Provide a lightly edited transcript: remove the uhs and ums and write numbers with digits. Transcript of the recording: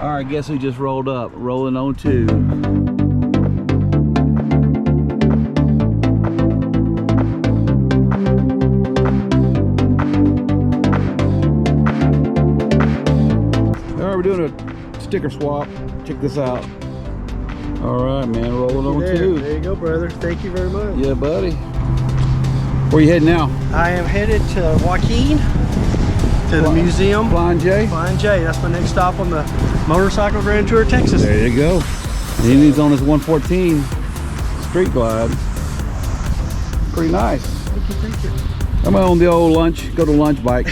All right, guess who just rolled up? Rolling on 2. All right, we're doing a sticker swap. Check this out. All right, man, rolling on 2. There you go, brother. Thank you very much. Yeah, buddy. Where you heading now? I am headed to Joaquin, to the museum. Flying J? Flying J. That's my next stop on the Motorcycle Grand Tour of Texas. There you go. And he's on his 114 street glide. Pretty nice. Thank you, thank you. I'm on the old lunch, go to lunch bike.